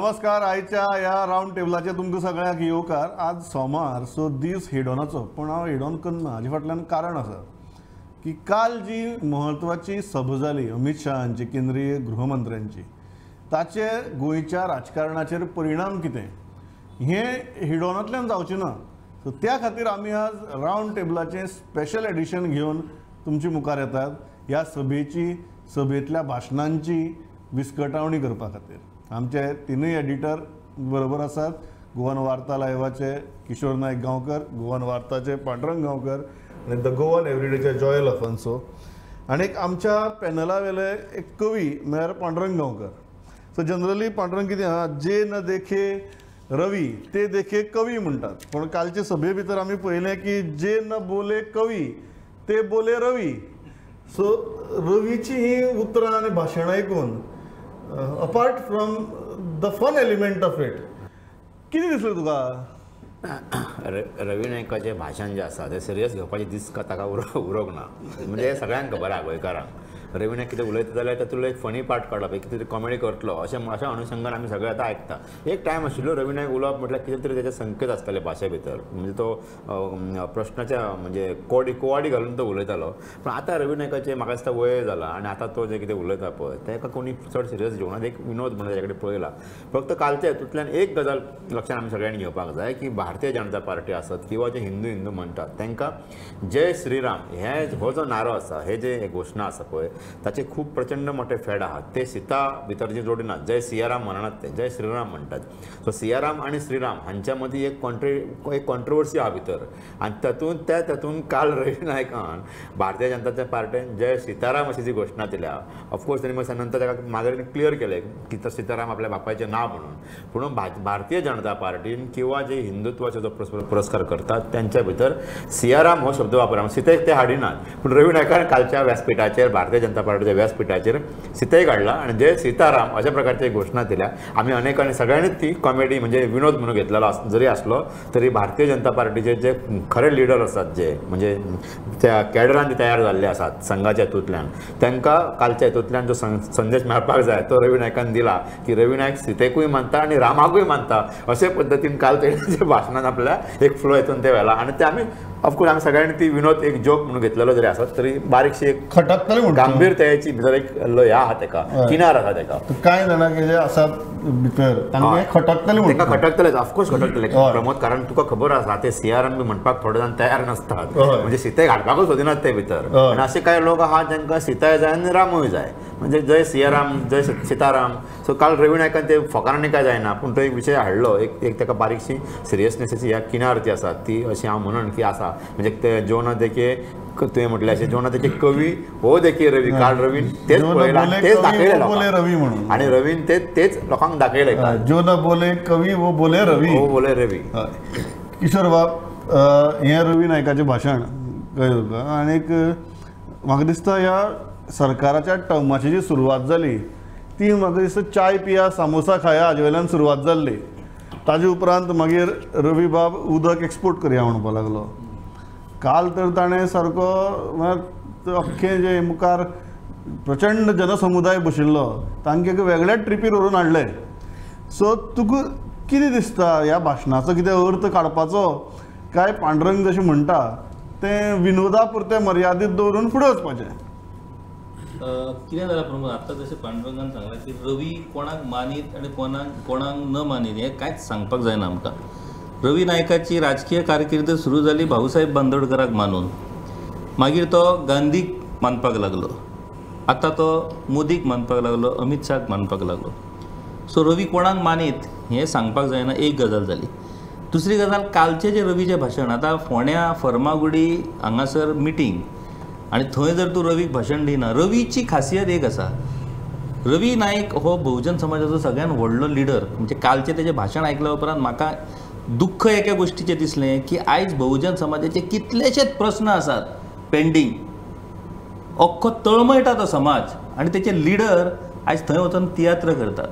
नमस्कार. आयच्या ह्या राउंड टेबलाचे तुमकां सगळ्यांक येवकार. आज सोमार सो दीस हिडोनाचो, पूण हांव हिडोन करना. हाजे फाटल्यान कारण आसा की काल जी म्हत्वाची सभा जाली अमित शहांची, केंद्रीय गृहमंत्र्यांची, ताचे गोंयच्या राजकारणाचेर परिणाम कितें हें हिडोनांतल्यान जावचें ना. सो त्या खातीर आमी आज राउंड टेबलाचें स्पेशल एडिशन घेवन तुमचे मुखार येतात ह्या सभेंतल्या भाशणांची विस्कटावणी करपा खातीर. आमचे तिनूय एडिटर बरोबर आसात. गोवन वार्ता लायव्हाचे किशोर नायक गांवकर, गोवन वार्ताचे पांडुरंग गांवकर आनी द गोवन एवरीडेचे जॉयल अफन्सो, आनी आमच्या पॅनला वेले एक कवी म्हळ्यार पांडुरंग गांवकर. सो जनरली पांडुरंग कितें आहा, जे न देखे रवी ते देखे कवी म्हणटात. पूण कालचे सभे भितर आमी पळयलें की जे न बोले कवी ते बोले रवी. सो रवीची ही उतरां आनी भाशण आयकून apart from the fun element of it कितें दिसलें तुका? रवी नायकाचें भाशण जें आसा तें सिरियस घेवपाचें दीस ताका उरोंक ना. म्हणजे सगळ्यांक खबर आहा गोंयकारांक रवी नायक कितें उलयता जाल्यार तातूंतलो एक फनी पार्ट काडप, एक कितें तरी कॉमेडी करतलो अशा अनुशंगान आमी सगळे आतां आयकता. एक टायम आशिल्लो रवी नायक उलोवप म्हटल्यार कितें तरी तेचे संकेत आसताले भाशे भितर. म्हणजे तो प्रश्नाच्या म्हणजे कोवाडी घालून तो उलयतालो. पूण आतां रवी नायकाचें म्हाका दिसता वय जाला आनी आतां तो जें कितें उलयता पळय तेका कोणी चड सिरियस घेवना. एक विनोद म्हणून तेजे कडेन पळयला. फक्त कालच्या हितूंतल्यान एक गजाल लक्षांत आमी सगळ्यांनी घेवपाक जाय की भारतीय जनता पार्टी आसत किंवा जे हिंदू म्हणटात तांकां जय श्रीराम हो जो नारो आसा, हे जे घोशणा आसा पळय ताचे खूब प्रचंड मोठे फेड आहात. ते सिता भितर जे जोडिनात, जय सियाराम म्हणनात ते जय श्रीराम म्हणटात. सो सियाराम आनी श्रीराम हांच्या मदीं एक कॉन्ट्रोवर्सी आहा भितर. आनी तातूंत काल रवी नायकान भारतीय जनता पार्टीन जय सीताराम अशी जी घोशणा दिल्या. ऑफकोर्स ताणी नंतर ताका मागीर क्लियर केलें की तो सीताराम आपल्या बापायचें नांव म्हणून. पूण भारतीय जनता पार्टीन किंवा जे हिंदुत्वाचो जो पुरस्कार करतात त्यांच्या भितर सियाराम हो शब्द वापरला. सीतेक ते हाडिनात. पूण रवी नायकान कालच्या व्यासपीठाचेर भारतीय जनता पार्टीच्या व्यासपीठाचेर सीतेक हाडला आनी जय सीताराम अशा प्रकारची घोशणा दिल्या. आमी अनेकांनी सगळ्यांनीच ती कॉमेडी म्हणजे विनोद म्हणून घेतलेलो जरी आसलो तरी भारतीय जनता पार्टीचे जे खरे लिडर आसात, जे म्हणजे त्या कॅडरान जे तयार जाल्ले आसात संघाच्या हितूंतल्यान, तांकां कालच्या हितूंतल्यान जो संदेश मेळपाक जाय तो रवी नायकान दिला की रवी नायक सीतेकूय मानता आनी रामाकूय मानता. अशे पद्दतीन काल तेजे भाशणान आपल्या एक फ्लो हितून ते व्हेला. आनी ते आमी ऑफकोर्स आमी सगळ्यांनी ती विनोद एक जोक म्हणून घेतलेलो जरी आसत तरी बारीकशी एक खटकतले गांभीर्याची भितर एक लय आहा तेका, किनार आसा तेका. कांय जाणां जे आसात भितर तांकां खटकतले, तांकां खटकतलेच. ऑफकोर्स खटकतले प्रमोद, कारण तुका खबर आसा ते सियाराम बी म्हणपाक थोडे जाण तयार नासतात. म्हणजे सीतेक हाडपाकूच सोदिनात ते भितर. आनी असे कांय लोक आहात जांकां सीताय जाय आनी रामूय जाय. म्हणजे जय सियाराम जय सीताराम. सो काल रवी नायकान ते फकारांनी काय जायना पूण तो एक विशय हाडलो. एक ताका बारीकशी सिरियसनेसाची ह्या किनार ती आसा ती अशी हांव म्हणून की आसा. म्हणजे ते जेवणा देखे तुवें म्हटलें अशें जेवणा तेचे कवी हो देखे रवी. काल रवीन तेच पळयला, तेच दाखयलें म्हणून. आनी रवीन तेच लोकांक दाखयलें. जो न बोले कवी वो बोले रवी. हो बोले रवी. किशोर बाब, हें रवी नायकाचें भाशण कळ्ळें तुका. आनीक म्हाका दिसता ह्या सरकाराच्या टर्माची जी सुरवात जाली ती म्हाका दिसता चाय पिया सामोसा खाया हाजे वयल्यान सुरवात जाल्ली. ताजे उपरांत मागीर रवी बाब उदक एक्सपोर्ट करया म्हणपाक लागलो. काल तर ताणें सारको अख्खें जे मुखार प्रचंड जनसमुदाय बशिल्लो तांकां एक वेगळ्याच ट्रिपीर व्हरून हाडलें. सो तुका कितें दिसता ह्या भाशणाचो कितें अर्थ काडपाचो, काय पांडुरंग जशें म्हणटा तें विनोदा पुरतें मर्यादीत दवरून फुडें वचपाचें? कितें जालां प्रमोद, आतां जशें पांडुरंगान सांगलां की रवी कोणाक मानीत आनी कोणाक न मानीत हें कांयच सांगपाक जायना आमकां. रवी नायकाची राजकीय कारकीर्द सुरू जाली भाऊसाहेब बांदोडकराक मानून. मागीर तो गांधीक मानपाक लागलो. आतां तो मोदीक मानपाक लागलो, अमित शाहक मानपाक लागलो. सो रवी कोणाक मानीत हें सांगपाक जायना, एक गजाल जाली. दुसरी गजाल, कालचें जें रवीचें भाशण, आतां फोंड्या फर्मागुडी हांगासर मिटींग आनी थंय जर तूं रवीक भाशण दिना. रवीची खासियत एक आसा, रवी नायक हो बहुजन समाजाचो सगळ्यात व्हडलो लिडर. म्हणजे कालचें तेजें भाशण आयकल्या उपरांत म्हाका दुख्ख एका गोश्टीचें दिसलें की आयज बहुजन समाजाचे कितलेशेच प्रश्न आसात पेंडींग. अख्खो तळमळटा तो समाज आनी तेचे लिडर आयज थंय वचून तियात्र करतात.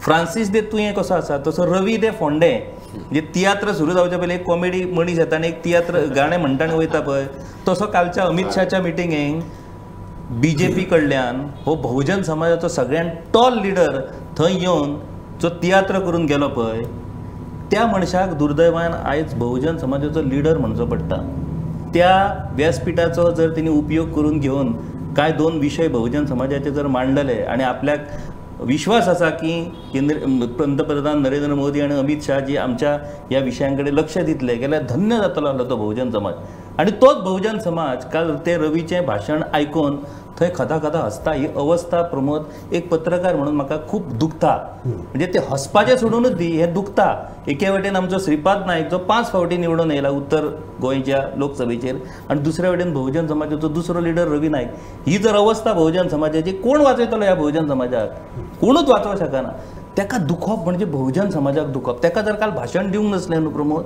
फ्रांसीस दे तुयें कसो आसा तसो रवी दे फोंडे म्हणजे तियात्र सुरू जावचे पयलीं एक कॉमेडी मनीस येता आनी एक तियात्र गाणें म्हणटा आनी वयता पळय, तसो कालच्या अमित शाहच्या मिटिंगेक BJP कडल्यान हो बहुजन समाजाचो सगळ्यात टॉल लिडर थंय येवन जो तियात्र करून गेलो पळय त्या मनशाक दुर्दैवान आयज बहुजन समाजाचो लिडर म्हणचो पडटा. त्या व्यासपिठाचो जर तिने उपयोग करून घेवन काय 2 विशय बहुजन समाजाचे जर मांडले आणि आपल्याक विश्वास असा की पंतप्रधान नरेंद्र मोदी आणि अमित शाह जी आमच्या या विषयांकडे लक्ष दितले जाल्यार धन्य जातलो आसलो तो बहुजन समाज. आणि तोच बहुजन समाज काल ते रवीचें भाशण आयकून थंय खदा खदा हसता. ही अवस्था प्रमोद एक पत्रकार म्हणून म्हाका खूब दुखता. म्हणजे ते हसपाचें सोडूनच दी हें दुखता. एके वटेन आमचो श्रीपाद नायक जो 5 फावटी निवडून येयला उत्तर गोंयच्या लोकसभेचेर आणि दुसऱ्या वटेन बहुजन समाजाचो दुसरो लिडर रवी नायक. ही जर अवस्था बहुजन समाजाची कोण वाचयतलो ह्या बहुजन समाजाक? कोणूच वाचोवंक शकना. ताका दुखप म्हणजे बहुजन समाजाक दुखप. ताका जर काल भाशण दिवंक नसलें न्हू प्रमोद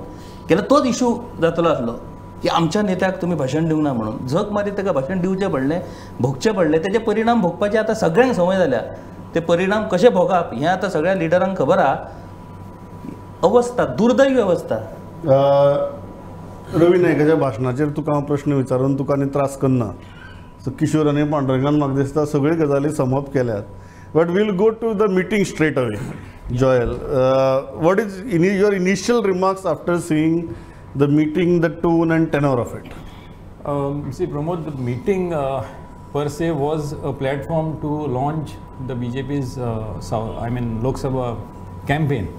जाल्यार तोच इशू जातलो आसलो की आमच्या नेत्याक तुम्ही भाशण दिवंक ना म्हणून. झक मारीत ताका भाशण दिवचें पडलें, भोगचें पडलें. तेजे परिणाम भोगपाचे आतां सगळ्यांक संवय जाल्या. ते परिणाम कशे भोगप हें आतां सगळ्या लिडरांक खबर आहा. अवस्था दुर्दैवी अवस्था. रवी नायकाच्या भाशणाचेर तुका हांव प्रश्न विचारून तुका आनी त्रास करना. सो किशोर आनी पांडुरंगान म्हाका दिसता सगळ्यो गजाली समप केल्यात. But we'll go to the meeting straight away. Joel, what is your initial remarks after seeing the meeting, the tone and tenor of it? See, Pramod, the meeting per se was a platform to launch the BJP's Lok Sabha campaign.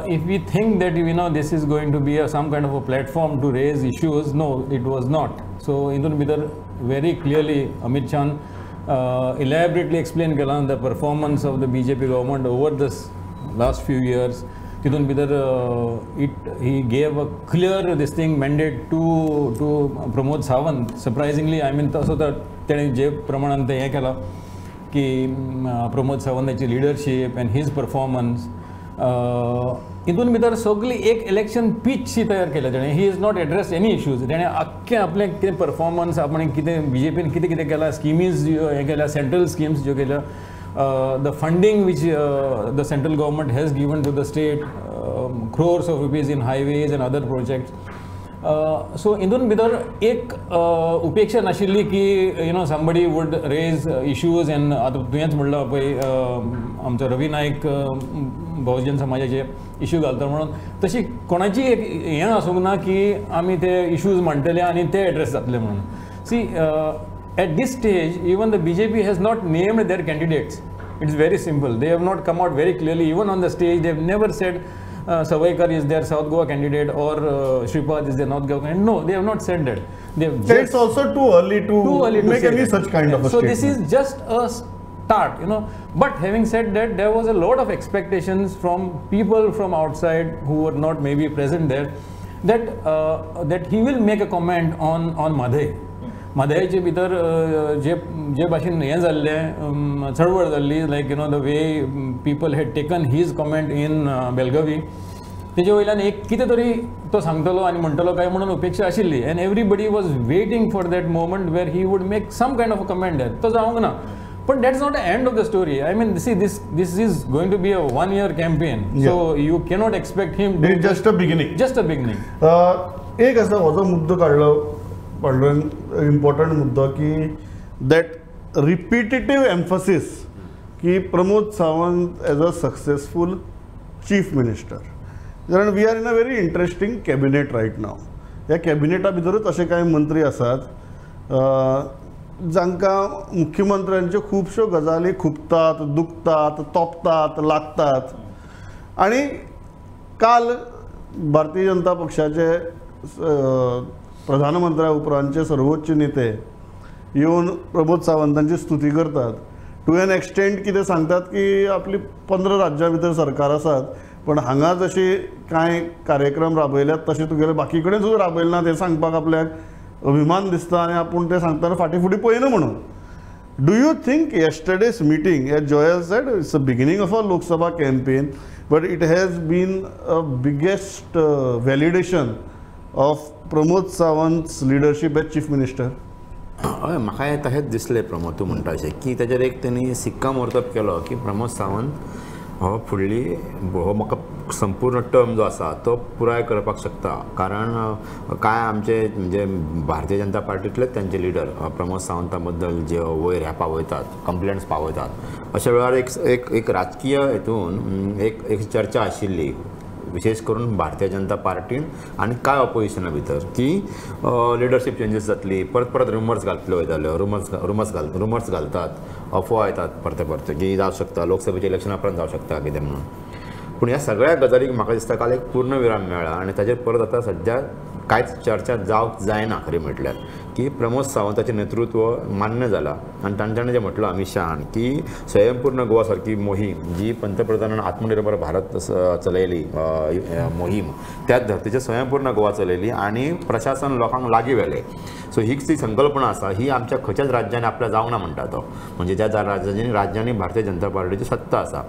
If we think that this is going to be some kind of a platform to raise issues, no, it was not. So, Indun Bidar very clearly, Amit Shah elaborately explained the performance of the BJP government over this last few years. Tidun Bidar he gave a clear mandate to Pramod Sawant. Surprisingly, I mean, so that जे प्रमाणात हे केला की प्रमोद सावंताची leadership and his performance हितून भितर सगळी एक इलेक्शन पिच तयार केल्या ताणें. He is not address any issues. ताणें आख्खें आपलें कितें परफॉर्मन्स आपण कितें बीजेपीन कितें कितें केलां, स्किमीज हे केल्या, सेंट्रल स्किम्स ज्यो केल्या, the funding which the central government has given to the state, crores of rupees in highways and other projects. So हितून भितर एक उपेक्षा नाशिल्ली की somebody would raise issues and आतां तुवेंच म्हणला पळय आमचो रवी नायक बहुजन समाजाचे इश्यू घालता म्हणून, तशी कोणाची एक हें आसूंक ना की आमी ते इश्यूज मांडटले आनी ते एड्रेस जातले म्हणून. See at this stage even the BJP has not named their candidates. It's very simple. They have not come out very clearly. Even on the stage they have never said Savaikar is their South Goa candidate or Shripad is their North Goa candidate. No, they have not said that. It's also too early to make any such kind of a statement. So this is just a start, But having said that, there was a lot of expectations from people from outside who were not maybe present there, that he will make a comment on Madhai. Madhaiचे भितर जे भाशेन हें जाल्लें चळवळ जाल्ली, like the way people had taken his comment in Belagavi, तेजे वयल्यान एक कितें तरी तो सांगतलो आनी म्हणटलो काय म्हणून अपेक्षा आशिल्ली. And everybody was waiting for that moment where he would make some kind of a comment there. तो जावंक ना. But that's not the end of the story. I mean, see, this is going to be a 1-year campaign. So you cannot expect him to... It's just a beginning. Just a beginning. एक असा हो मुद्दो काढलो Pandurang, important मुद्दो की that repetitive emphasis की Pramod Sawant as a successful chief minister. कारण we are in a very interesting cabinet right now. ह्या कॅबिनेटा भितरूच असे काही मंत्री आसात जांकां मुख्यमंत्र्यांच्यो खुबश्यो गजाली खुबतात, दुखतात, तोपतात, लागतात. आणि काल भारतीय जनता पक्षाचे प्रधानमंत्र्या उपरांतचे सर्वोच्च नेते येवन प्रमोद सावंतांची स्तुती करतात. टू एन एक्सटेंट कितें सांगतात की आपली 15 राज्यां भितर सरकार आसात, पण हांगा जशी कांय कार्यक्रम राबयल्यात तशें तुगेले बाकी कडेन सुद्दां राबयले ना, ते सांगपाक आपल्याक अभिमान दिसता आनी आपूण ते सांगतना फाटी फुटी पळयना म्हणून. Do you think yesterday's meeting, as Joel said, it's the beginning of a Lok Sabha campaign, but it has been a biggest validation of Pramod Sawant's leadership as chief minister? हय, म्हाका तशेंच दिसलें प्रमोद तूं म्हणटा अशें की ताचेर एक तेणी सिक्का मोर्तब केलो की प्रमोद सावंत हो फुडली हो म्हाका संपूर्ण टर्म जो आसा तो पुराय करपाक शकता. कारण काय आमचे म्हणजे भारतीय जनता पार्टींतलेच तांचे लिडर प्रमोद सावंता बद्दल जे वयर ह्या पावयतात, कंप्लेंट्स पावयतात, अशा वेळार एक राजकीय हेतून एक चर्चा आशिल्ली विशेष करून भारतीय जनता पार्टीन आणि काय ऑपोजिशना भितर की लिडरशीप चेंजीस जातली, परत रुमर्स घालतले वयताल्यो, रुमर्स घालतात, अफवा येतात परते की जावं शकता लोकसभेच्या इलेक्शनापर्यंत जावं शकता कितें म्हणून. पूण ह्या सगळ्या गजालीक म्हाका दिसता काल एक पूर्ण विराम मेळ्ळा आनी ताचेर परत आतां सध्या कांयच चर्चा जावंक जायना खरी म्हटल्यार की प्रमोद सावंताचें नेतृत्व मान्य जालां आनी तांच्यानी जें म्हटलं अमित शहान की स्वयंपूर्ण गोवा सारकी मोहीम जी पंतप्रधानान आत्मनिर्भर भारत चलयली मोहीम त्याच धर्तीचेर स्वयंपूर्ण गोवा चलयली आनी प्रशासन लोकांक लागीं व्हेलें. सो ही जी संकल्पना आसा ही आमच्या खंयच्याच राज्यांनी आपल्या जावंक ना म्हणटा तो, म्हणजे ज्या राज्यांनी भारतीय जनता पार्टीची सत्ता आसा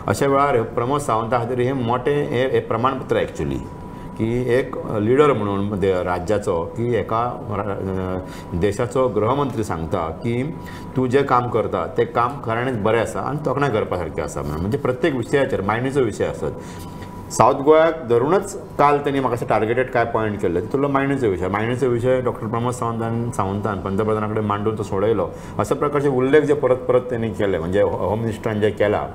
अशा वेळार प्रमोद सावंता खातीर हे मोठें हे प्रमाणपत्र एक्चुली की एक लिडर म्हणून राज्याचो की एका देशाचो गृहमंत्री सांगता की तूं जें काम करता तें काम खऱ्यांनीच बरें आसा आनी तोखणाय करपा सारकें आसा म्हणून. म्हणजे प्रत्येक विशयाचेर मायंडीचो विशय आसत. सावथ गोंयाक धरूनच काल त्यांनी म्हाका टार्गेटेड काय पॉयंट केले तितूंतलो मायंडीचो विशय डॉक्टर प्रमोद सावंतान पंतप्रधाना कडेन मांडून तो सोडयलो. अशा प्रकारचे उल्लेख जे परत त्यांनी केले म्हणजे होम मिनिस्टरान जे केला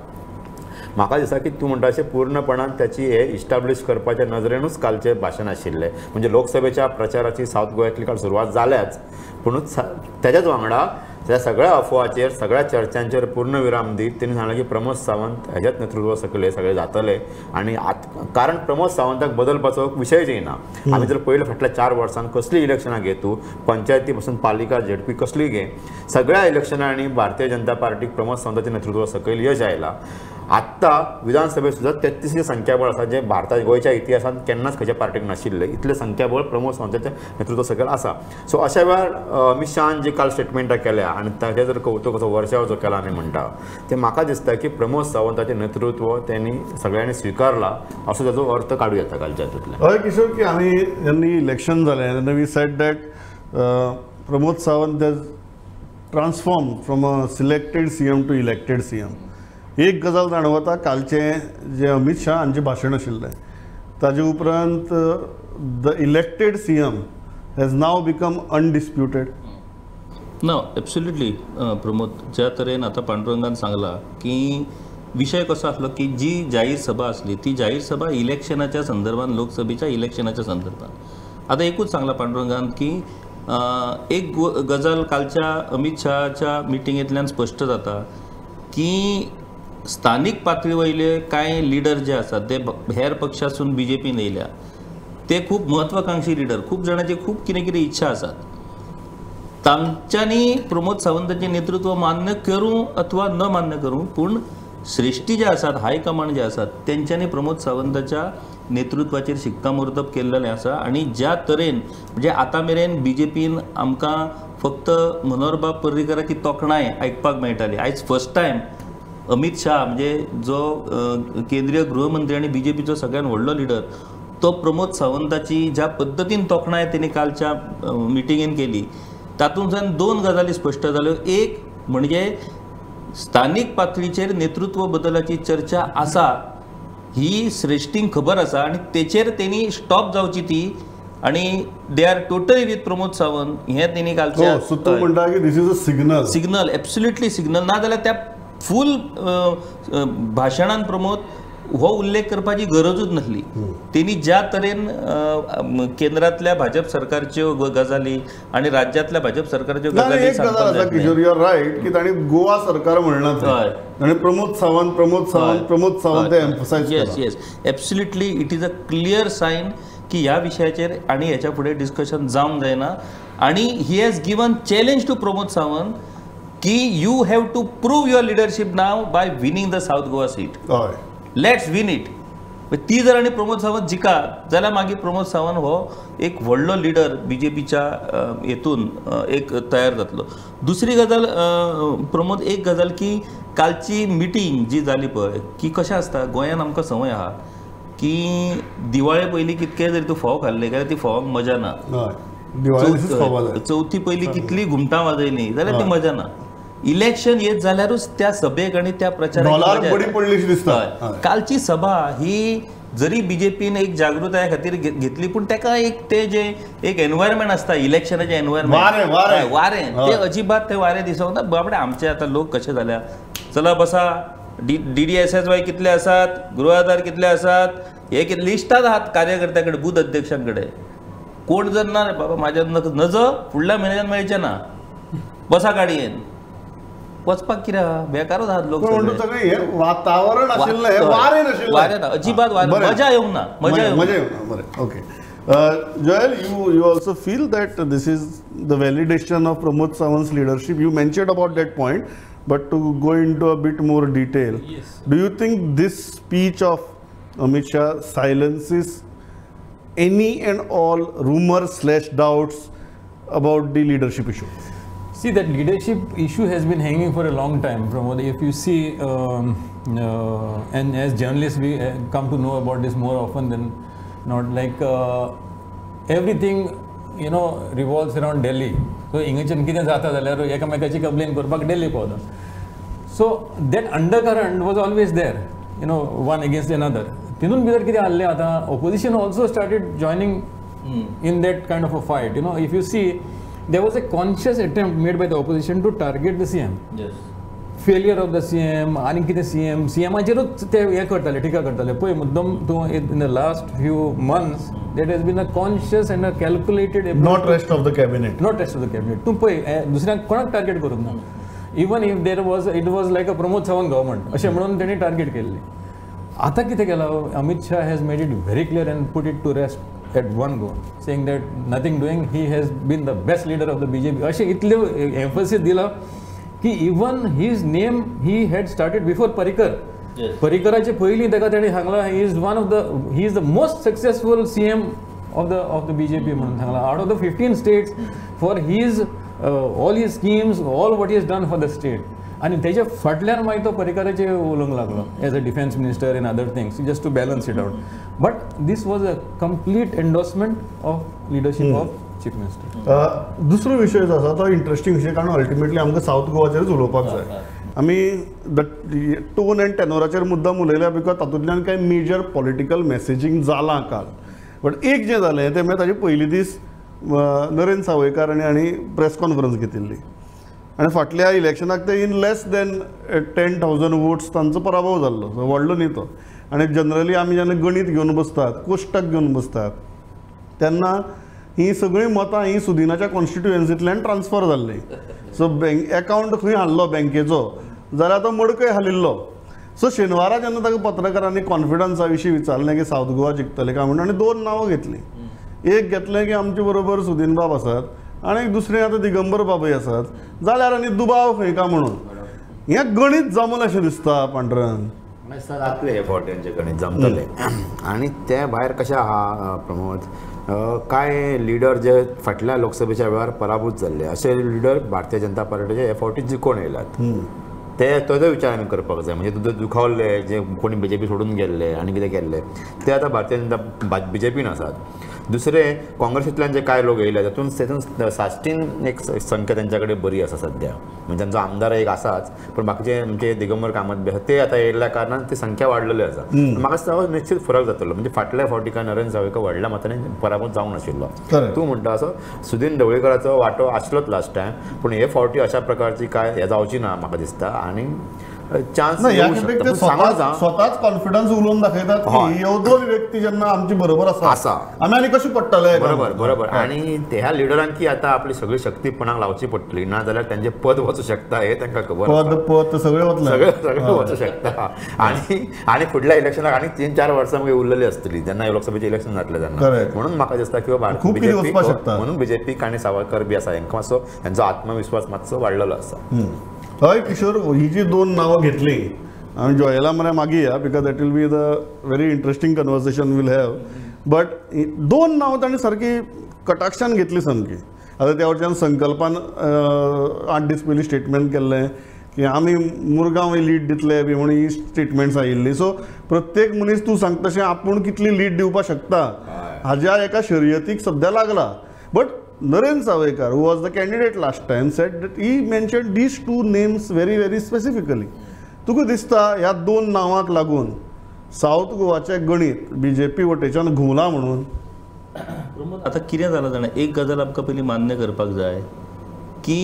म्हाका दिसता की तूं म्हणटा अशें पूर्णपणान त्याची हे इस्टाब्लीश करपाच्या नजरेनूच कालचें भाशण आशिल्लें. म्हणजे लोकसभेच्या प्रचाराची सावथ गोंयांतली काल सुरवात जाल्याच पूण त्याच्याच वांगडा त्या सगळ्या अफवाचेर सगळ्या चर्चांचेर पूर्ण विराम दीत त्यांनी सांगलें की प्रमोद सावंत हेच्याच नेतृत्वा सकयल हे सगळे जातले आनी कारण प्रमोद सावंताक बदलपाचो विशयच येना. आमी जर पयले फाटल्या 4 वर्सांत कसली इलेक्शनां घे तूं पंचायती पासून पालिका झेडपी कसली घे सगळ्या इलेक्शनांनी भारतीय जनता पार्टीक प्रमोद सावंताच्या नेतृत्वा सकयल यश आयलां. आत्ता विधानसभेत सुद्धा 33 संख्याबळ आसा जे भारता गोंयच्या इतिहासात केन्नाच खंयच्या पार्टीक नाशिल्ले इतले संख्याबळ प्रमोद सावंताच्या नेतृत्वा सकयल आसा. सो अशा वेळार अमित शहान जी काल स्टेटमेंटां केल्या आनी ताचे जर कौतुक असो वर्षाव जो केला आमी म्हणटा ते म्हाका दिसता की प्रमोद सावंताचें नेतृत्व त्यांनी सगळ्यांनी स्विकारला असो ताचो अर्थ काडूं येता कालच्या हातूंतल्यान. हय किशोर की आमी जेन्ना इलेक्शन जालें तेन्ना we said that Pramod Sawant has transform from a selected CM to elected CM. एक गजाल जाणवता कालचें जे अमित शाह हांचें भाशण आशिल्लें ताजे उपरांत the elected CM has now become undisputed. ना एब्सोल्युटली प्रमोद ज्या तरेन आता पांडुरंगान सांगला की विषय कसो आसलो की जी जाहीर सभा असली ती जाहीर सभा इलेक्शनाच्या संदर्भात लोकसभेच्या इलेक्शनाच्या संदर्भात. आता एकूच सांगला पांडुरंगान की एक गजाल कालच्या अमित शहाच्या मिटिंगेंतल्यान स्पश्ट जाता की स्थानिक पातळी वयले कांय लिडर जे आसात ते हेर पक्षासून बीजेपीन येयल्या ते खूप महत्वाकांक्षी लिडर खूप जाणांची खूप कितें इच्छा आसात तांच्यांनी प्रमोद सावंताचें नेतृत्व मान्य करूं अथवा न मान्य करूं पूण श्रेष्ठी जे आसात हायकमांड जे आसात तेंच्यांनी प्रमोद सावंताच्या नेतृत्वाचेर शिक्कामोर्तब केल्लेलें आसा. आनी ज्या तरेन म्हणजे आतां मेरेन बीजेपीन आमकां फक्त मनोहरबाब पर्रीकराची तोखणाय आयकपाक मेळटाली. आयज फर्स्ट टायम अमित शाह म्हणजे जो केंद्रीय गृहमंत्री आणि बीजेपीचो सगळ्यात व्हडलो लिडर तो प्रमोद सावंताची ज्या पद्धतीन तोखणाय तेणी कालच्या मिटिंगेन केली तातूंतल्यान 2 गजाली स्पश्ट जाल्यो. एक म्हणजे स्थानिक पातळीचेर नेतृत्व बदलाची चर्चा आसा ही श्रेष्ठींक खबर आसा आणि तेचेर तेणी स्टॉप जावची ती आणि they are totally with Pramod Sawant हे तेणी कालच्या म्हणटा की this is a signal absolutely signal ना जाल्यार त्या फूल भाशणान प्रमोद हो उल्लेख करपाची गरजूच नासली. तेणी ज्या तरेन केंद्रातल्या भाजप सरकारच्यो गजाली आणि राज्यातल्या भाजप सरकारच्यो गजाली किशोर यू आर रायट की ताणी गोवा सरकार म्हणला आणि Pramod Sawant emphasise yes yes absolutely it is a clear sign की ह्या विशयाचेर आणि ह्याच्या फुडें डिस्कशन जावंक जायना. आणि he has given challenge to Pramod Sawant की you have to prove your leadership now by winning the South Goa seat. Let's win it. ती जर आणि प्रमोद सावंत जिकात जाल्यार मागीर प्रमोद सावंत हो एक व्हडलो लिडर बीजेपीच्या हेतून एक तयार जातलो. दुसरी गजाल प्रमोद एक गजाल की कालची मिटींग जी जाली पळय की कशें आसता गोंयान आमकां संवय आहा की दिवाळे पयलीं कितके जरी तूं फोव खाल्ले जाल्यार ती फोवाक मजा ना. चवथी पयलीं कितली घुमटां वाजयली जाल्यार ती मजा ना. इलेक्शन येत जाल्यारूच त्या सभेक आणि त्या प्रचाराक कालची सभा ही जरी बीजेपीन एक जागृताय खातीर घेतली पूण तेका एक ते जे एक एनवायरमेंट आसता इलेक्शनाचें एनवायरमेंट वारें ते अजिबात ते वारें दिसोंक ना. बाबडे आमचे आतां लोक कशे जाल्या चला बसा DDSSY कितले आसात, गृह कितले आसात, हे लिस्टात आहात कार्यकर्त्याकडे, बूथ अध्यक्षांकडे. कोण जर ना बाबा माझ्या नज फुडल्या म्हयन्यान मेळचे ना, बसा गाडयेन वचपाक कित्याक बेकारच आहात लोक. वातावरण आशिल्लें, वारें आशिल्लें, वारें ना, अजिबात वारें, मजा येवंक ना, मजा येवंक ना. बरें, okay. Joel, you also feel that this is the validation of Pramod Sawant's leadership. You mentioned about that point, but to go into a bit more detail, Yes. do you think this speech of Amit Shah silences any and all rumors/doubts about the leadership issue? See, that leadership issue has been hanging for a long time, Pramod. If you see, and as journalists, we come to know about this more often than not. Like everything, revolves around Delhi. So, इंगेच्यान कितें जाता जाल्यार एकामेकाची complain करपाक Delhi पावता. So that undercurrent was always there, one against another. तितून भितर कितें जाल्लें आतां, opposition also started joining in that kind of a fight. If you see, there was a conscious attempt made by the opposition to target the CM. Yes. Failure of the CM, आनी कितें CMाचेरूच ते हे करताले, टिका करताले. पळय मुद्दम तूं in the last few months there has been a conscious and a calculated approach. Not rest of the cabinet. Not rest of the cabinet. तूं पळय दुसऱ्यांक कोणाक टार्गेट करूंक ना. Even if there was it was like a Pramod Sawant government अशें म्हणून तेणी target केल्ली. आतां कितें केलां, Amit Shah has made it very clear and put it to rest at one go, saying that nothing doing, he has been the best leader of the BJP. अशें इतले emphasis दिला की even his name he had started before Parrikar. परिकराचे पयलीं ताका तेणी सांगलां he is the most successful CM of the BJP म्हणून सांगलां. Out of the 15 states for his all his schemes, all what he has done for the state. आणि त्याच्या फाटल्यान मागीर तो परिकाराचे उलोवंक लागलो as a defence minister in other things, just to balance it out. But this was a complete endorsement of leadership of chief minister. दुसरो विशय जो आसा तो इंटरेस्टिंग विशय, कारण अल्टिमेटली आमकां सावथ गोवाचेरूच उलोवपाक जाय. आमी टोन एंड टेनोराचेर मुद्दाम उलयल्या बिकॉज तातूंतल्यान कांय मेजर पॉलिटिकल मेसेजींग जालां काल. बट एक जें जालें तें म्हणजे ताजे पयलीं दीस नरेंद्र सावयकार हांणी प्रेस कॉन्फरन्स घेतिल्ली आनी फाटल्या इलेक्शनाक ते इन लेस देन 10,000 वोट्स तांचो पराभव जाल्लो. व्हडलो न्ही तो. आनी जनरली आमी जेन्ना गणीत घेवन बसतात, कोश्टक घेवन बसतात, तेन्ना ही सगळीं मतां ही सुदिनाच्या कॉन्स्टिट्युएन्सींतल्यान ट्रान्सफर जाल्ली. सो एकावंट खंय हाडलो बँकेचो जाल्यार तो मडकय हालिल्लो. सो शेनवारा जेन्ना ताका पत्रकारांनी कॉन्फिडन्सा विशीं विचारलें की सावथ गोवा जिखतलें काय म्हणून, आनी 2 नांवां घेतलीं. एक घेतलें की आमचे बरोबर सुदीन बाब आसात आनी दुसरें आतां दिगंबर बाबय आसात, जाल्यार आनी दुबाव खंय काय म्हणून. हें गणीत जमलें अशें दिसता पांडुरंग. जातले हे फावट तेंचे गणीत जमतले. आनी ते भायर कशें आहा प्रमोद, कांय लिडर जे फाटल्या लोकसभेच्या वेळार पराभूत जाल्ले अशे लिडर भारतीय जनता पार्टीचे हे फावटी जिखून येयल्यात. तो विचार आमी करपाक जाय. म्हणजे तुजे दुखावले जे कोणी BJP सोडून गेल्ले आनी कितें केल्ले ते आतां भारतीय जनता BJPन आसात. दुसरे काँग्रेसींतल्यान जे कांय लोक येयले तातूंत 16 एक संख्या तेंच्या कडेन बरी आसा सद्या. म्हणजे तांचो आमदार एक आसाच, पण बाकीचे म्हणजे दिगंबर कामत बी आसा ते आतां येयल्ल्या कारणान ती संख्या वाडलेली आसा. म्हाका दिसता निश्चित फरक जातलो. म्हणजे फाटल्या फावटी काय नरेंद्र सावयकर व्हडल्या मतांनी पराभूत जावंक नाशिल्लो. तूं म्हणटा असो सुदीन ढवळीकराचो वांटो आसलोच लास्ट टायम, पूण हे फावटी अशा प्रकारची काय हे जावची ना म्हाका दिसता. आनी चान्स स्वताच कॉन्फिडन्स उलोवन दाखयतात की ह्यो 2 व्यक्ती जेन्ना आमची बरोबर आसा आमी आनी कशी पडटले. बरोबर. आनी ह्या लिडरांकी आतां आपली सगळी शक्ती पणाक लावची पडटली, ना जाल्यार तेंचे पद वचूं शकता हे तांकां खबर. पद सगळें वतलें, सगळें वचूं शकता. आनी फुडल्या इलेक्शनाक आनी 3-4 वर्सां मागीर उरलेली आसतली जेन्ना लोकसभेचें इलेक्शन जातलें तेन्ना. म्हणून म्हाका दिसता की म्हणून BJP आनी सावयकर बी आसा हांकां मातसो हेंचो आत्मविश्वास मातसो वाडलेलो आसा. हय किशोर, ही जी 2 नांवां घेतली आमी जॉयला मरे मागीर या, because that will be the very interesting conversation will have. But 2 नांवां ताणें सारकी कटाक्षान घेतली सामकी. आतां त्या वटेच्यान संकल्पान 8 दीस पयलीं स्टेटमेंट केल्लें की आमी मुरगांव लीड दितले बी म्हणून ही स्टेटमेंट्स आयिल्ली. सो प्रत्येक मनीस तूं सांगता तशें आपूण कितली लीड दिवपाक शकता हाज्या एका शर्यतीक सद्या लागला. But Naren Savaikar, who was the candidate last time, said that he mentioned these 2 names very, very specifically. तुका दिसता ह्या 2 नांवांक लागून सावथ गोवाचें गणीत BJP वटेच्यान घुंवलां म्हणून? प्रमोद, आतां कितें जालां जाणा, एक गजाल आमकां पयलीं मान्य करपाक जाय की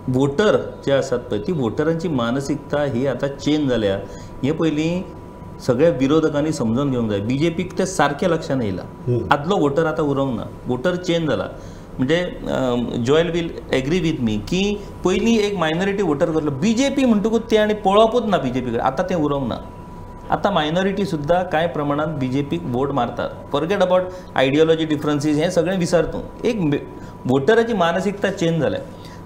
वोटर जे आसात पळय ती वोटरांची मानसिकता ही आता चेंज जाल्या हे पयलीं सगळ्या विरोधकांनी समजून घेवंक जाय. बीजेपीक ते सारकें लक्षात येयला. आदलो वोटर आतां उरोंक ना, वोटर चेंज जाला. म्हणजे Joel will agree with me की पयलीं एक मायनॉरिटी वोटर करलो बीजेपी म्हणटकूच ते आनी पळोवपूच ना बीजेपी कडेन. आतां तें उरोंक ना. आतां मायनॉरिटी सुद्दां कांय प्रमाणात बीजेपीक वोट मारतात. फॉरगेट अबाउट आयडियोलॉजी डिफरन्सीस हें सगळें विसर तूं. एक वोटराची मानसिकता चेंज जाल्या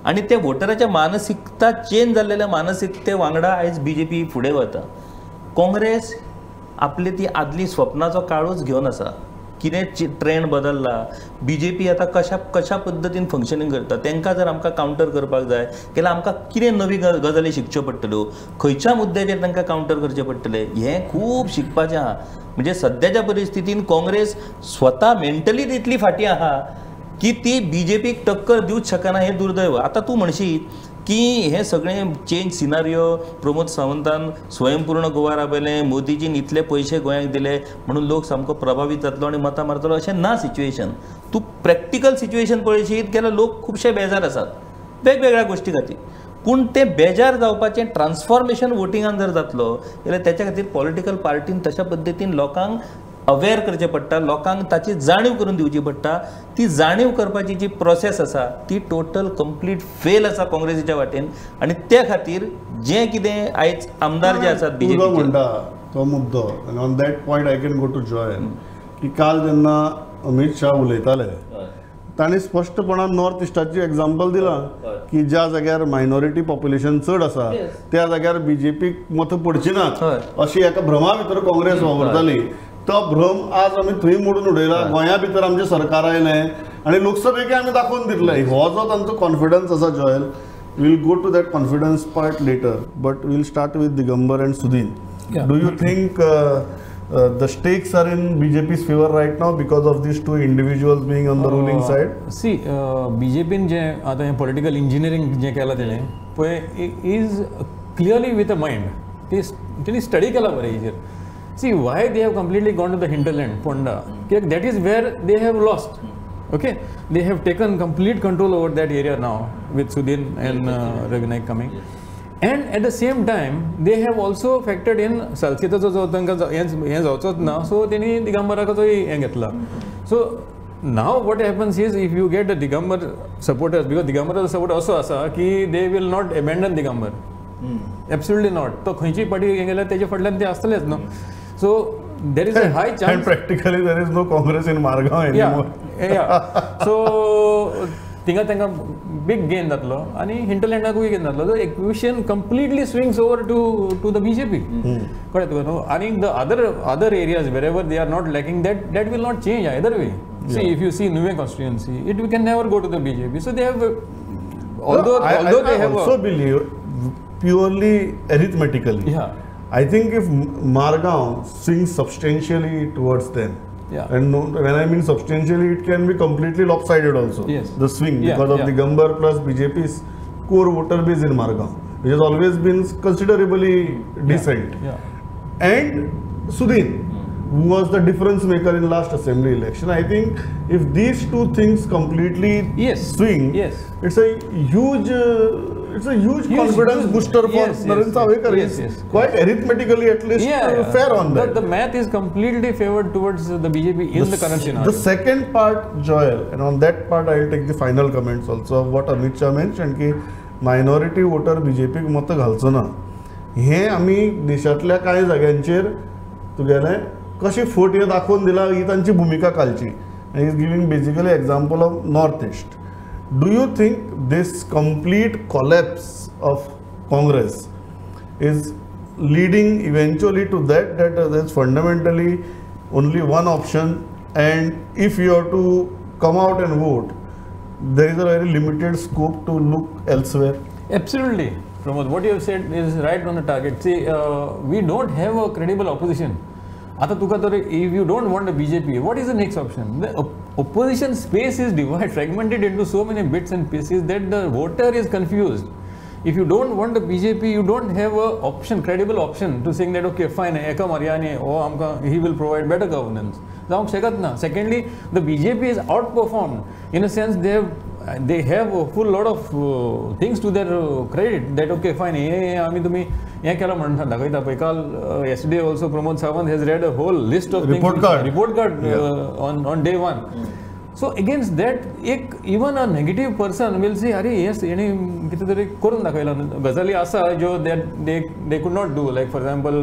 आनी त्या वोटराच्या मानसिकता चेंज जाल्लेल्या मानसिकते वांगडा आयज बीजेपी फुडें वता. काँग्रेस आपली ती आदली स्वप्नाचो काळूच घेवन आसा. कितें ट्रेंड बदलला. बीजेपी आतां कशा पद्दतीन फंक्शनींग करता तांकां जर आमकां कावंटर करपाक जाय जाल्यार आमकां कितें नवी गजाली शिकच्यो पडटल्यो, खंयच्या मुद्द्याचेर तांकां कावंटर करचें पडटलें हें खूब शिकपाचें आहा. म्हणजे सद्याच्या परिस्थितीन काँग्रेस स्वता मेंटली इतली फाटीं आहा की ती बीजेपीक टक्कर दिवच शकना. हें दुर्दैव. आतां तूं म्हणशीत की हे सगळें चेंज सिनारियो प्रमोद सावंतान स्वयंपूर्ण गोवा राबयलें, मोदीजीन इतले पयशे गोंयांक दिले म्हणून लोक सामको प्रभावीत जातलो आनी मतां मारतलो अशें ना सिच्युएशन. तूं प्रॅक्टिकल सिच्युएशन पळयशीत जाल्यार लोक खुबशे बेजार आसात वेगवेगळ्या गोश्टी खातीर. पूण तें बेजार जावपाचें ट्रान्सफॉर्मेशन वोटिंगान जर जातलो जाल्यार त्याच्या खातीर पॉलिटिकल पार्टीन तशा पद्दतीन लोकांक अवेअर करचें पडटा, लोकांक ताची जाणीव करून दिवची पडटा. ती जाणीव करपाची जी प्रोसेस आसा ती टोटल कंप्लीट फेल आसा काँग्रेसीच्या वाटेन. आनी त्या खातीर जें कितें आयज आमदार जे आसात बीजेपी म्हणटा तो मुद्दो आनी on that point I can go to Joel की काल जेन्ना अमित शाह उलयताले तांणी स्पश्टपणान नॉर्थ इस्टाची एग्जाम्पल दिलां की ज्या जाग्यार मायनॉरिटी पॉप्युलेशन चड आसा त्या जाग्यार बीजेपीक मतां पडची नात अशी एका भ्रमा भितर काँग्रेस वावरताली. तो भ्रम आज आमी थंय मोडून उडयला. गोंया भितर आमचें सरकार आयलें आनी लोकसभेक आमी दाखोवन दितले. हो जो तांचो कॉन्फिडन्स आसा Joel, we'll go to that confidence part later, but we'll start with Digambar and Sudin. Do you think the stakes are in BJP's favor right now because of these two individuals being on the ruling side? See, BJPन जे आता हे political engineering जे केलां तेणें पळय is clearly with a mind. तेणी study केला बरें हेजेर. See why they have completely gone to the hinterland, Ponda. That is where they have lost. Okay, they have taken complete control over that area now with Sudhin and Ravi Naik coming. And at the same time, they have also factored in Salsitacho जो तांकां हें जावचोच ना, so तेणी दिगंबराचोय हें घेतला. So now what happens is if you get the Digambar supporters, because Digambaraचो support असो आसा की they will not abandon Digambar. Absolutely not. तो खंयची पार्टी हें गेल्यार तेजे फाटल्यान ते आसतलेच न्हू. So there is a high chance. And practically there is no Congress in Margao anymore. Yeah. So थिंगा तांकां big gain जातलो आनी हिंटरलँडाकूय गेन जातलो. The equation completely swings over to the BJP. कळ्ळें तुका न्हू. आनी the other areas wherever they are not lacking that will not change either way. See, if you see Nuve constituency, it we can never go to the BJP. So they have although they have also believe purely arithmetically. Yeah. I think if Margao swings substantially towards them, and when I mean substantially, it can be completely lopsided also. Yes. The swing because of the Digambar plus BJP's core voter base in Margao, which has always been considerably decent. And Sudhin, who was the difference maker in last assembly election. I think if these two things completely swing, it's a huge confidence booster for Narendra Savekar. It's quite arithmetically at least fair on that. But the math is completely favored towards the BJP in the current scenario. The second part, Joel, and on that part I will take the final comments also of what Amit Shah mentioned की minority voter BJP क मत घालचो ना. हे आमी देशातल्या कांय जाग्यांचेर तुगेलें कशी फट हे दाखोवन दिला ही तांची भुमिका कालची. And he is giving basically example of Northeast. Do you think this complete collapse of Congress is leading eventually to that there's fundamentally only one option, and if you have to come out and vote, there is a very limited scope to look elsewhere? Absolutely, Pramod. What you have said is right on the target. See, we don't have a credible opposition. आता तुका तर if you don't want a BJP, what is the next option? The opposition space is divided, fragmented into so many bits and pieces that the voter is confused. If you don't want a BJP, you don't have a option, credible option to saying that okay, fine, Eka Mariani, he will provide better governance. Secondly, the BJP is outperformed in a sense. They have they have a full lot of things to their credit that okay fine हे आम्ही तुम्ही हे केलं म्हणता दाखवता पळय काल yesterday also Pramod Sawant has read a whole list of Report card. on day one. So against that even a negative person will say अरे yes याने कितीतरी करून दाखवलं गजाली असा जो that they could not do, like for example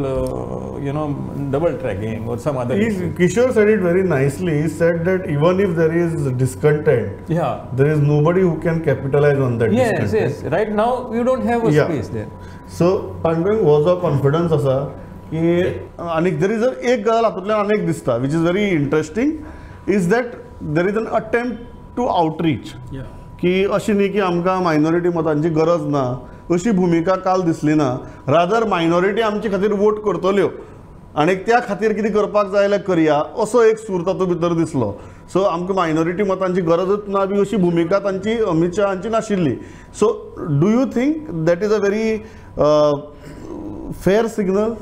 double tracking or some other issue. Kishore said it very nicely. He said that even if there is discontent, there is nobody who can capitalize on that discontent. Yes. Right now you don't have a space there. So Pandurang was a confidence असा की आणि there is एक गजाल हातूंतल्यान अनेक दिसता which is very interesting is that there is an attempt to outreach. की अशी न्ही की आमकां मायनॉरिटी मतांची गरज ना अशी भुमिका काल दिसली ना, रादर मायनॉरिटी आमचे खातीर वोट करतल्यो आनी त्या खातीर कितें करपाक जाय जाल्यार करया असो एक सूर तातूंत भितर दिसलो. सो आमकां मायनॉरिटी मतांची गरजच ना बी अशी भुमिका तांची अमित शहांची नाशिल्ली. So do you think that is a very fair signal?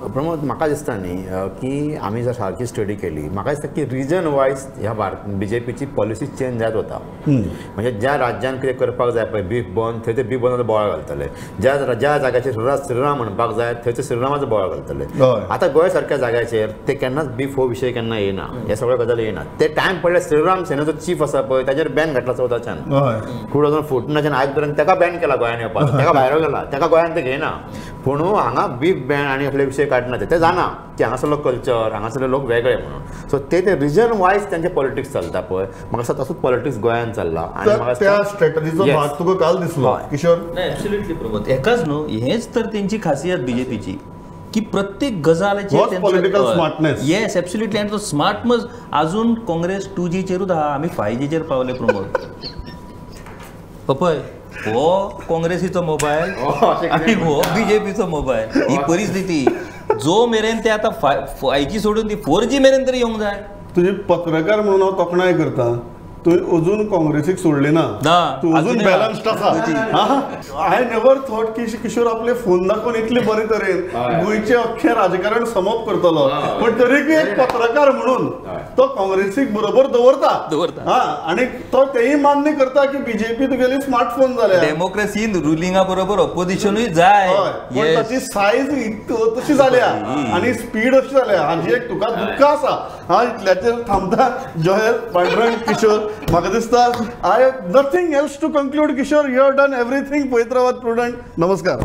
Pramod म्हाका दिसता न्ही की आमी जर सारकी स्टडी केली म्हाका दिसता की रिजन वायज ह्या BJPची पॉलिसी चेंज जायत वता. म्हणजे ज्या राज्यान कितें करपाक जाय पळय बीफ बंद थंय ते बीफ बंदाचो बोवाळ घालतले, ज्या जाग्याचेर श्रीराम म्हणपाक जाय थंय ते श्रीरामाचो बोवाळ घालतले. आतां गोंय सारक्या जाग्याचेर ते केन्नाच बीफ हो विशय केन्ना येना, हे सगळे गजाली येना. ते टायम पडले श्रीराम सेनेचो चीफ आसा पळय ताचेर बॅन घातला 14च्यान 2014च्यान आयज पर्यंत ताका बॅन केला गोंयान येवपाक, ताका भायर गेला, ताका गोंयान ते घेयना. पूण हांगा बीफ बॅन आनी असले विशय काडना ते जाणा की हांगासरलो कल्चर हांगासरले लोक वेगळे म्हणून. सो ते रिजन वायज त्यांचे पॉलिटिक्स चलता पळय म्हाका दिसता तसोच पॉलिटिक्स गोंयान चल्ला. आनी म्हाका त्या स्ट्रॅटजीचो भाग तुका काल दिसलो किशोर? नाही ऍब्सोल्युटली प्रमोद, एकाच न्हू हेच तर त्यांची खासियत BJPची की प्रत्येक गजालीचेर पॉलिटिकल स्मार्टनेस. Yes absolutely. आणि तो स्मार्टनेस अजून काँग्रेस 2G चेरूच आहा, आमी 5G पावले प्रमोद. पळय हो काँग्रेसीचो मोबायल आणि हो BJPचो मोबायल, ही परिस्थिती. जो मेरेन ते आता 5G सोडून ती 4G मेरेन तरी येवंक जाय. तुझे पत्रकार म्हणून हांव तोखणाय करता, तुवें अजून काँग्रेसीक सोडली ना, तू अजून बॅलन्स्ड आसा. आय नेवर थॉट की किशोर आपले फोन दाखोवन इतले बरे तरेन गोंयचे अख्खें राजकारण समप करतलो, पण तरीकय एक पत्रकार म्हणून तो काँग्रेसीक बरोबर दवरता. आनी तो तेही मान्य करता की BJP तुगेली स्मार्टफोन जाल्या. डेमोक्रेसीन रुलिंगा बरोबर ऑपोजिशनूय जाय, पण ताची सायज तशी जाल्या आनी स्पीड अशी जाल्या. हाजी एक तुका दुख्ख आसा. इतल्याचेर थांबता. जयंत, पांडुरंग, किशोर, म्हाका दिसता I have nothing else to conclude. Kishore, you have done everything. पवित्राबाद प्रुडंट, नमस्कार.